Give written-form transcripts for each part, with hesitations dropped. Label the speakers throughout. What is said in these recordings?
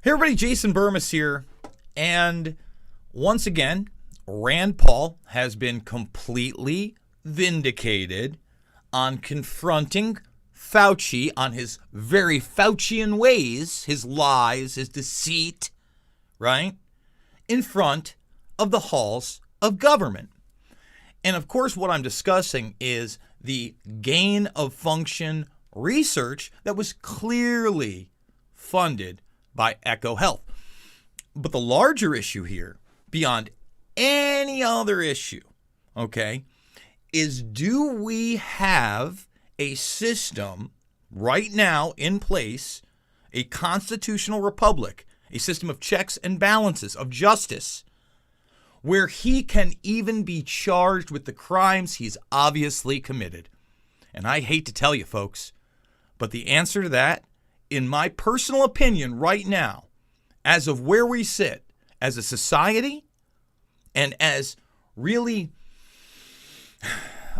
Speaker 1: Hey everybody, Jason Burmis here, and once again, Rand Paul has been completely vindicated on confronting Fauci on his very Faucian ways, his lies, his deceit, right, in front of the halls of government. And of course, what I'm discussing is the gain of function research that was clearly funded by Echo Health. But the larger issue here, beyond any other issue, okay, is do we have a system right now in place, a constitutional republic, a system of checks and balances, of justice, where he can even be charged with the crimes he's obviously committed? And I hate to tell you, folks, but the answer to that, in my personal opinion right now, as of where we sit as a society and as really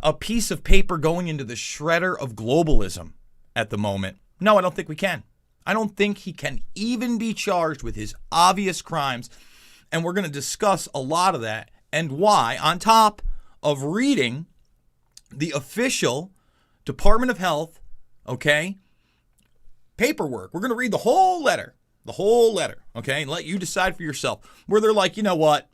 Speaker 1: a piece of paper going into the shredder of globalism at the moment, no, I don't think we can. I don't think he can even be charged with his obvious crimes. And we're going to discuss a lot of that and why, on top of reading the official Department of Health, okay, paperwork. We're going to read the whole letter, okay, and let you decide for yourself where they're like, you know what,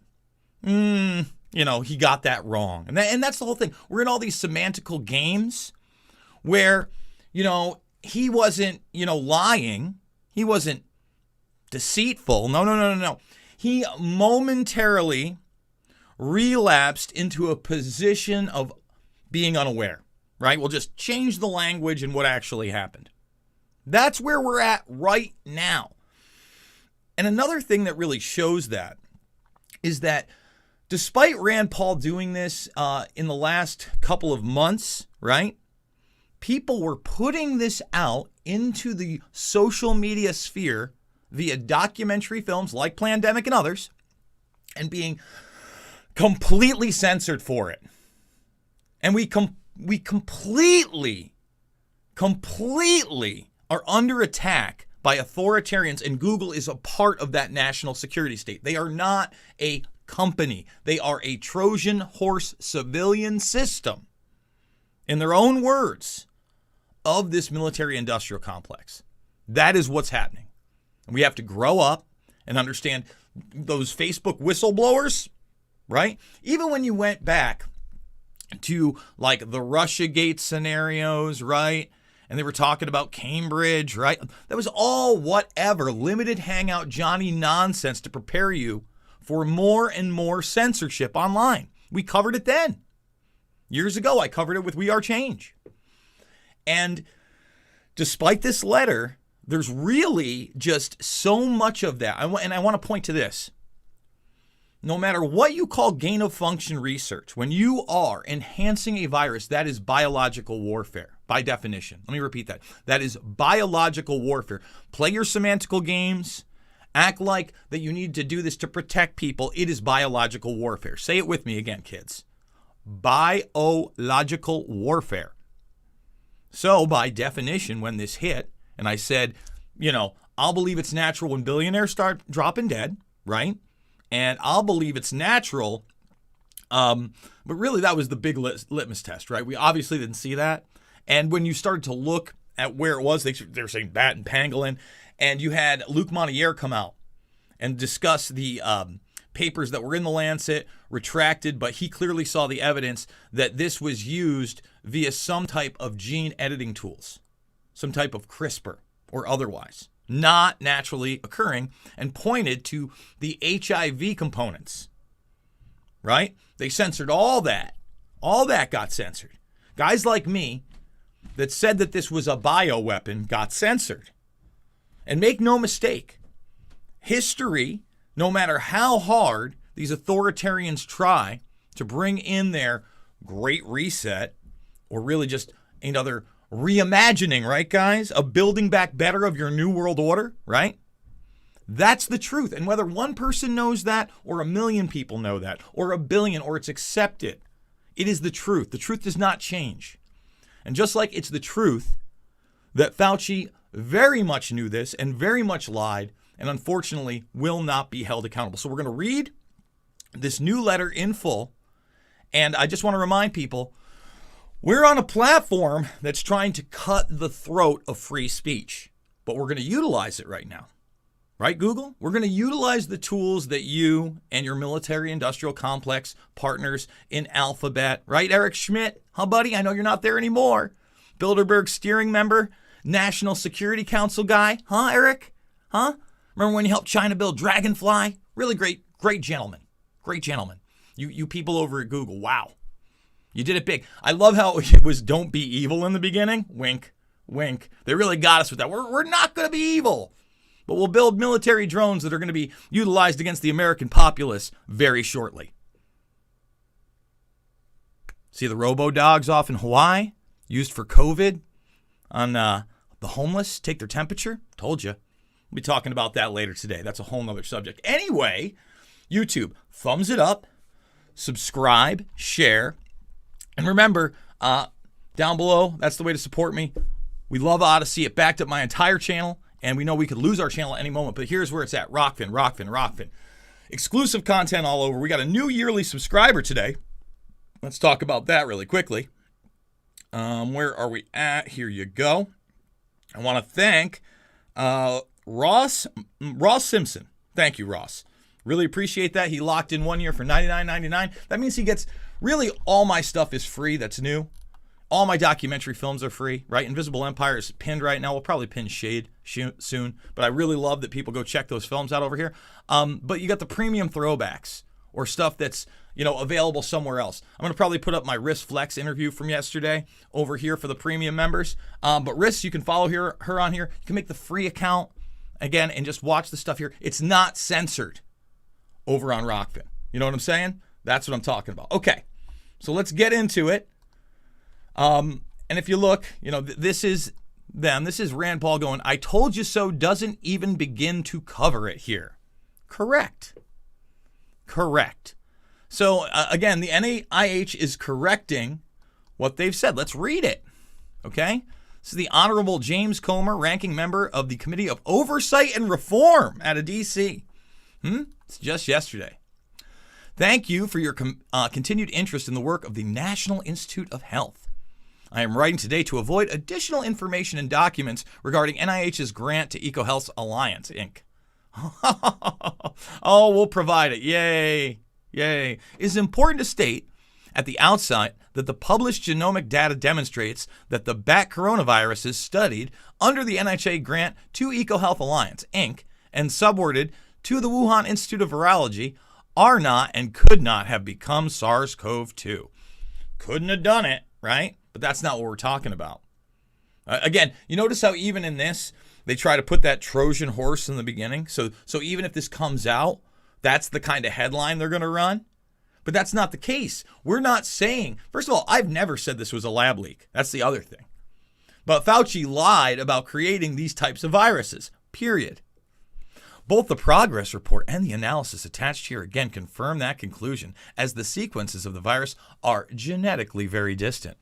Speaker 1: he got that wrong. And that's the whole thing. We're in all these semantical games where, he wasn't, lying. He wasn't deceitful. No. He momentarily relapsed into a position of being unaware, right? We'll just change the language and what actually happened. That's where we're at right now. And another thing that really shows that is that despite Rand Paul doing this in the last couple of months, right, people were putting this out into the social media sphere via documentary films like Plandemic and others, and being completely censored for it. And we completely are under attack by authoritarians, and Google is a part of that national security state. They are not a company. They are a Trojan horse civilian system, in their own words, of this military-industrial complex. That is what's happening. And we have to grow up and understand those Facebook whistleblowers, right? Even when you went back to like the Russiagate scenarios, right? And they were talking about Cambridge, right? That was all whatever, limited hangout Johnny nonsense to prepare you for more and more censorship online. We covered it then. Years ago, I covered it with We Are Change. And despite this letter, there's really just so much of that. And I want to point to this. No matter what you call gain of function research, when you are enhancing a virus, that is biological warfare by definition. Let me repeat that. That is biological warfare. Play your semantical games. Act like that you need to do this to protect people. It is biological warfare. Say it with me again, kids. Biological warfare. So by definition, when this hit, and I said, I'll believe it's natural when billionaires start dropping dead, right? And I'll believe it's natural. But really, that was the big litmus test, right? We obviously didn't see that. And when you started to look at where it was, they were saying bat and pangolin. And you had Luc Montagnier come out and discuss the papers that were in the Lancet, retracted, but he clearly saw the evidence that this was used via some type of gene editing tools, some type of CRISPR or otherwise, not naturally occurring, and pointed to the HIV components, right? They censored all that. All that got censored. Guys like me that said that this was a bioweapon got censored. And make no mistake, history, no matter how hard these authoritarians try to bring in their great reset, or really just another reimagining, right, guys? A building back better of your new world order, right? That's the truth. And whether one person knows that, or a million people know that, or a billion, or it's accepted, it is the truth. The truth does not change. And just like it's the truth that Fauci very much knew this and very much lied and unfortunately will not be held accountable. So we're going to read this new letter in full. And I just want to remind people, we're on a platform that's trying to cut the throat of free speech, but we're going to utilize it right now. Right, Google? We're going to utilize the tools that you and your military-industrial complex partners in Alphabet, right, Eric Schmidt? Huh, buddy? I know you're not there anymore. Bilderberg steering member, National Security Council guy. Huh, Eric? Huh? Remember when you helped China build Dragonfly? Really great gentleman. Great gentleman. You people over at Google, wow. You did it big. I love how it was don't be evil in the beginning. Wink, wink. They really got us with that. We're not going to be evil. But we'll build military drones that are going to be utilized against the American populace very shortly. See the robo-dogs off in Hawaii, used for COVID on the homeless, take their temperature? Told you. We'll be talking about that later today. That's a whole nother subject. Anyway, YouTube, thumbs it up, subscribe, share, and remember, down below, that's the way to support me. We love Odyssey. It backed up my entire channel. And we know we could lose our channel at any moment, but here's where it's at. Rockfin. Exclusive content all over. We got a new yearly subscriber today. Let's talk about that really quickly. Where are we at? Here you go. I want to thank Ross Simpson. Thank you, Ross. Really appreciate that. He locked in 1 year for $99.99. That means he gets, really all my stuff is free that's new. All my documentary films are free, right? Invisible Empire is pinned right now. We'll probably pin Shade soon, but I really love that people go check those films out over here. But you got the premium throwbacks or stuff that's, available somewhere else. I'm going to probably put up my Riss Flex interview from yesterday over here for the premium members. But Riss, you can follow her on here. You can make the free account again and just watch the stuff here. It's not censored over on Rockfin. You know what I'm saying? That's what I'm talking about. Okay, so let's get into it. And if you look, this is them. This is Rand Paul going, I told you so doesn't even begin to cover it here. Correct. So, again, the NIH is correcting what they've said. Let's read it. Okay? This is the Honorable James Comer, ranking member of the Committee of Oversight and Reform out of D.C. It's just yesterday. Thank you for your continued interest in the work of the National Institute of Health. I am writing today to avoid additional information and documents regarding NIH's grant to EcoHealth Alliance, Inc. Oh, we'll provide it. Yay. It is important to state at the outset that the published genomic data demonstrates that the bat coronaviruses studied under the NIH grant to EcoHealth Alliance, Inc., and subordinated to the Wuhan Institute of Virology are not and could not have become SARS-CoV-2. Couldn't have done it, right? But that's not what we're talking about. Again, you notice how even in this, they try to put that Trojan horse in the beginning. So even if this comes out, that's the kind of headline they're going to run. But that's not the case. We're not saying, first of all, I've never said this was a lab leak. That's the other thing. But Fauci lied about creating these types of viruses, period. Both the progress report and the analysis attached here again confirm that conclusion, as the sequences of the virus are genetically very distant.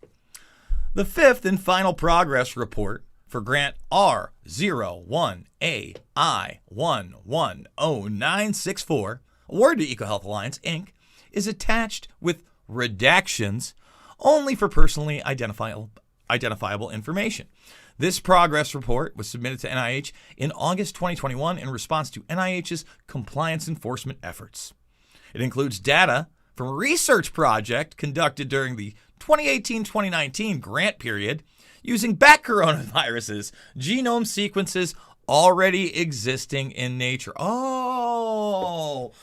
Speaker 1: The fifth and final progress report for grant R01AI110964, awarded to EcoHealth Alliance, Inc., is attached with redactions only for personally identifiable information. This progress report was submitted to NIH in August 2021 in response to NIH's compliance enforcement efforts. It includes data from a research project conducted during the 2018-2019 grant period using bat coronaviruses, genome sequences already existing in nature. Oh,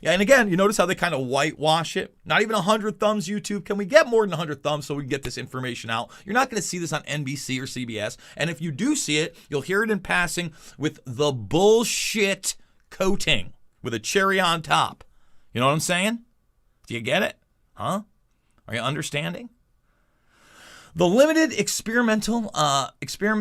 Speaker 1: yeah. And again, you notice how they kind of whitewash it? Not even 100 thumbs, YouTube. Can we get more than 100 thumbs so we can get this information out? You're not going to see this on NBC or CBS. And if you do see it, you'll hear it in passing with the bullshit coating with a cherry on top. You know what I'm saying? Do you get it? Huh? Are you understanding? The limited experiment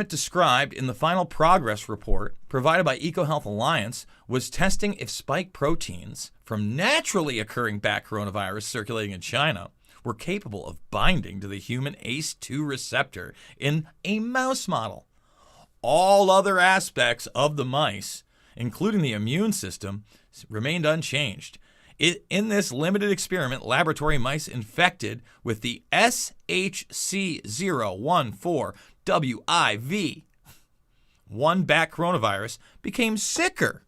Speaker 1: described in the final progress report provided by EcoHealth Alliance was testing if spike proteins from naturally occurring bat coronavirus circulating in China were capable of binding to the human ACE2 receptor in a mouse model. All other aspects of the mice including the immune system, remained unchanged. In this limited experiment, laboratory mice infected with the SHC014WIV, one bat coronavirus, became sicker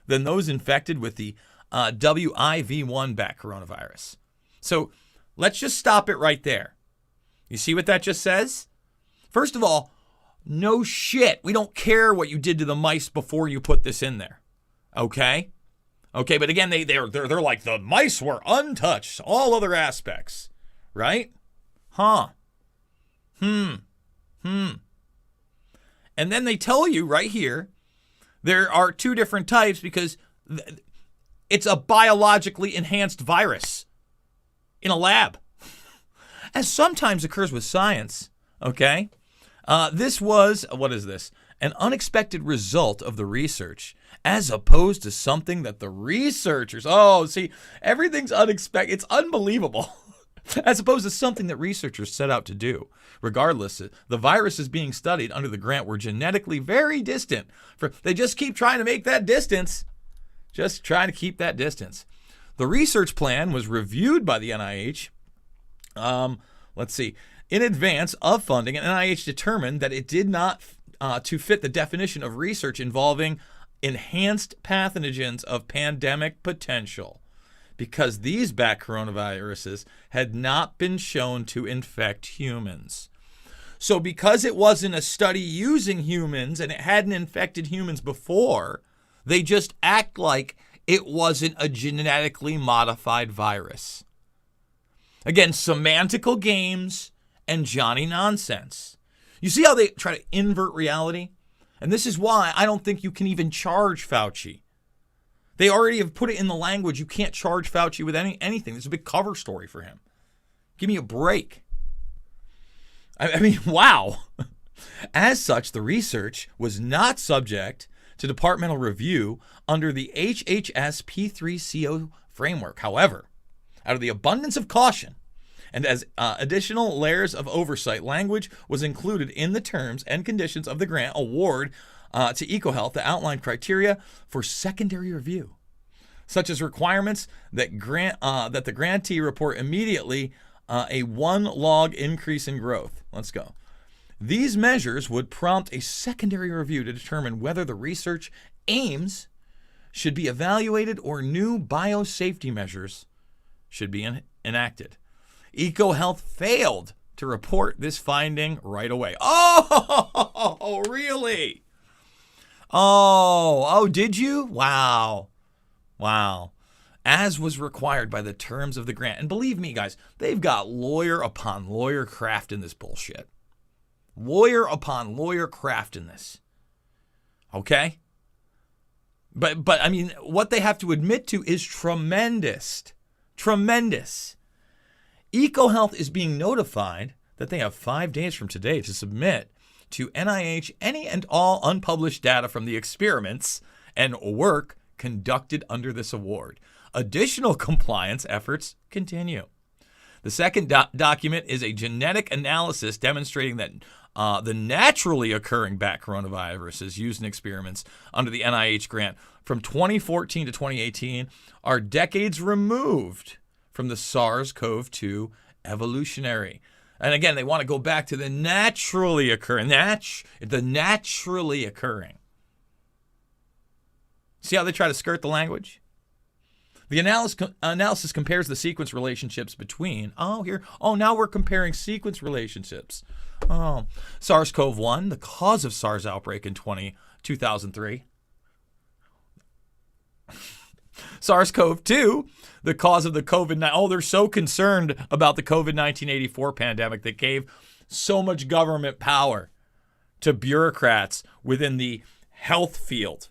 Speaker 1: than those infected with the WIV1 bat coronavirus. So let's just stop it right there. You see what that just says? First of all, no shit. We don't care what you did to the mice before you put this in there. Okay? Okay, but again, they're like, the mice were untouched. All other aspects. Right? Huh. And then they tell you right here, there are two different types because it's a biologically enhanced virus in a lab. As sometimes occurs with science, okay? This was, what is this? An unexpected result of the research, as opposed to something that the researchers, everything's unexpected. It's unbelievable. As opposed to something that researchers set out to do. Regardless, the viruses being studied under the grant were genetically very distant. They just keep trying to make that distance. Just trying to keep that distance. The research plan was reviewed by the NIH. In advance of funding, and NIH determined that it did not to fit the definition of research involving enhanced pathogens of pandemic potential, because these bat coronaviruses had not been shown to infect humans. So because it wasn't a study using humans and it hadn't infected humans before, they just act like it wasn't a genetically modified virus. Again, semantical games and Johnny nonsense. You see how they try to invert reality? And this is why I don't think you can even charge Fauci. They already have put it in the language. You can't charge Fauci with anything. It's a big cover story for him. Give me a break. I mean, wow. As such, the research was not subject to departmental review under the HHS P3CO framework. However, out of the abundance of caution, and as additional layers of oversight, language was included in the terms and conditions of the grant award to EcoHealth that outlined criteria for secondary review, such as requirements that that the grantee report immediately a 1 log increase in growth. Let's go. These measures would prompt a secondary review to determine whether the research aims should be evaluated or new biosafety measures should be enacted. EcoHealth failed to report this finding right away. Oh, really? Oh, did you? Wow. As was required by the terms of the grant. And believe me, guys, they've got lawyer upon lawyer craft in this bullshit. Lawyer upon lawyer craft in this. Okay? But I mean, what they have to admit to is tremendous. Tremendous. EcoHealth is being notified that they have 5 days from today to submit to NIH any and all unpublished data from the experiments and work conducted under this award. Additional compliance efforts continue. The second document is a genetic analysis demonstrating that the naturally occurring bat coronaviruses used in experiments under the NIH grant from 2014 to 2018 are decades removed from the SARS-CoV-2 evolutionary. And again, they want to go back to the naturally occurring. The naturally occurring. See how they try to skirt the language? The analysis compares the sequence relationships between, now we're comparing sequence relationships. SARS-CoV-1, the cause of SARS outbreak in 2003. SARS-CoV-2, the cause of the COVID-19. They're so concerned about the COVID-19 84 pandemic that gave so much government power to bureaucrats within the health field.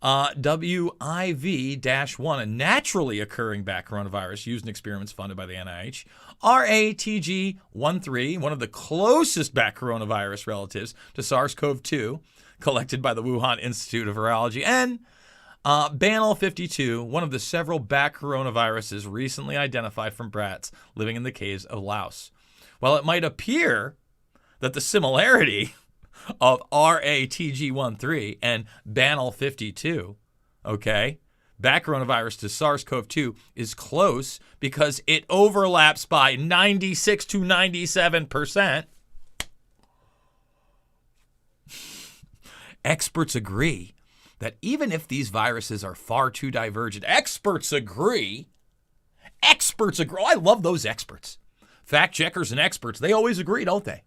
Speaker 1: WIV-1, a naturally occurring bat coronavirus used in experiments funded by the NIH. RATG-13, one of the closest bat coronavirus relatives to SARS-CoV-2, collected by the Wuhan Institute of Virology. And Banal-52, one of the several bat coronaviruses recently identified from bats living in the caves of Laos. While it might appear that the similarity of RATG13 and BANL52, okay, bat coronavirus to SARS-CoV-2 is close because it overlaps by 96 to 97%. Experts agree that even if these viruses are far too divergent, experts agree. Oh, I love those experts. Fact checkers and experts, they always agree, don't they?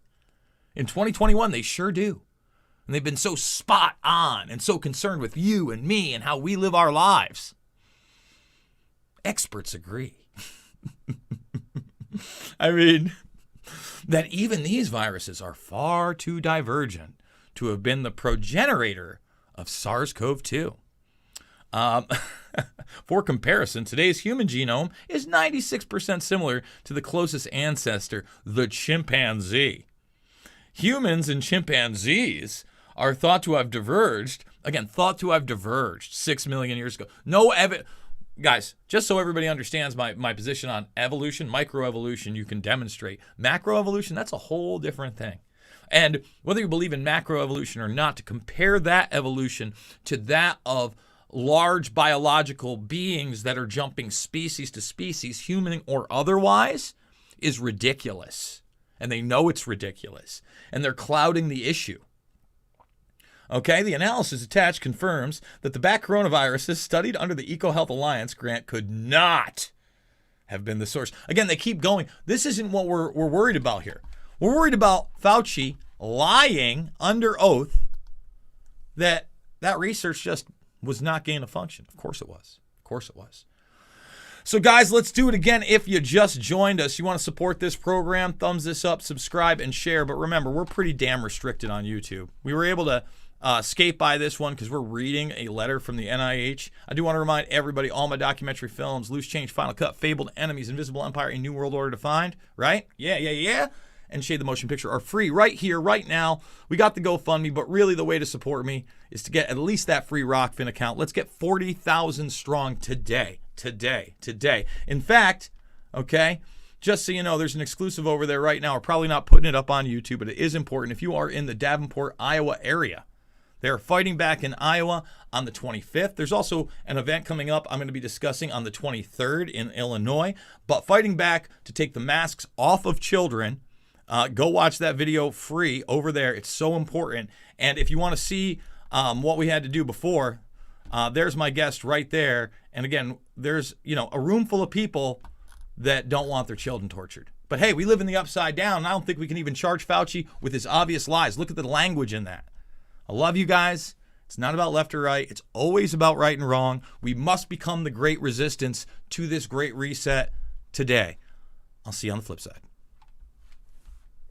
Speaker 1: In 2021, they sure do. And they've been so spot on and so concerned with you and me and how we live our lives. Experts agree. I mean, that even these viruses are far too divergent to have been the progenitor of SARS-CoV-2. For comparison, today's human genome is 96% similar to the closest ancestor, the chimpanzee. Humans and chimpanzees are thought to have diverged 6 million years ago. No evidence. Guys, just so everybody understands my position on evolution, microevolution, you can demonstrate. Macroevolution, that's a whole different thing. And whether you believe in macroevolution or not, to compare that evolution to that of large biological beings that are jumping species to species, human or otherwise, is ridiculous. And they know it's ridiculous. And they're clouding the issue. Okay, the analysis attached confirms that the bat coronaviruses studied under the EcoHealth Alliance grant could not have been the source. Again, they keep going. This isn't what we're worried about here. We're worried about Fauci lying under oath that research just was not gain of function. Of course it was. Of course it was. So guys, let's do it again. If you just joined us, you want to support this program, thumbs this up, subscribe, and share. But remember, we're pretty damn restricted on YouTube. We were able to skate by this one because we're reading a letter from the NIH. I do want to remind everybody, all my documentary films, Loose Change, Final Cut, Fabled Enemies, Invisible Empire, A New World Order Defined, right? Yeah. And Shade the Motion Picture are free right here, right now. We got the GoFundMe, but really the way to support me is to get at least that free Rockfin account. Let's get 40,000 strong today. In fact, okay, just so you know, there's an exclusive over there right now. We're probably not putting it up on YouTube, but it is important. If you are in the Davenport, Iowa area, they're fighting back in Iowa on the 25th. There's also an event coming up I'm going to be discussing on the 23rd in Illinois. But fighting back to take the masks off of children, go watch that video free over there. It's so important. And if you want to see what we had to do before, there's my guest right there. And again, there's a room full of people that don't want their children tortured. But hey, we live in the upside down, and I don't think we can even charge Fauci with his obvious lies. Look at the language in that. I love you guys. It's not about left or right. It's always about right and wrong. We must become the great resistance to this great reset today. I'll see you on the flip side.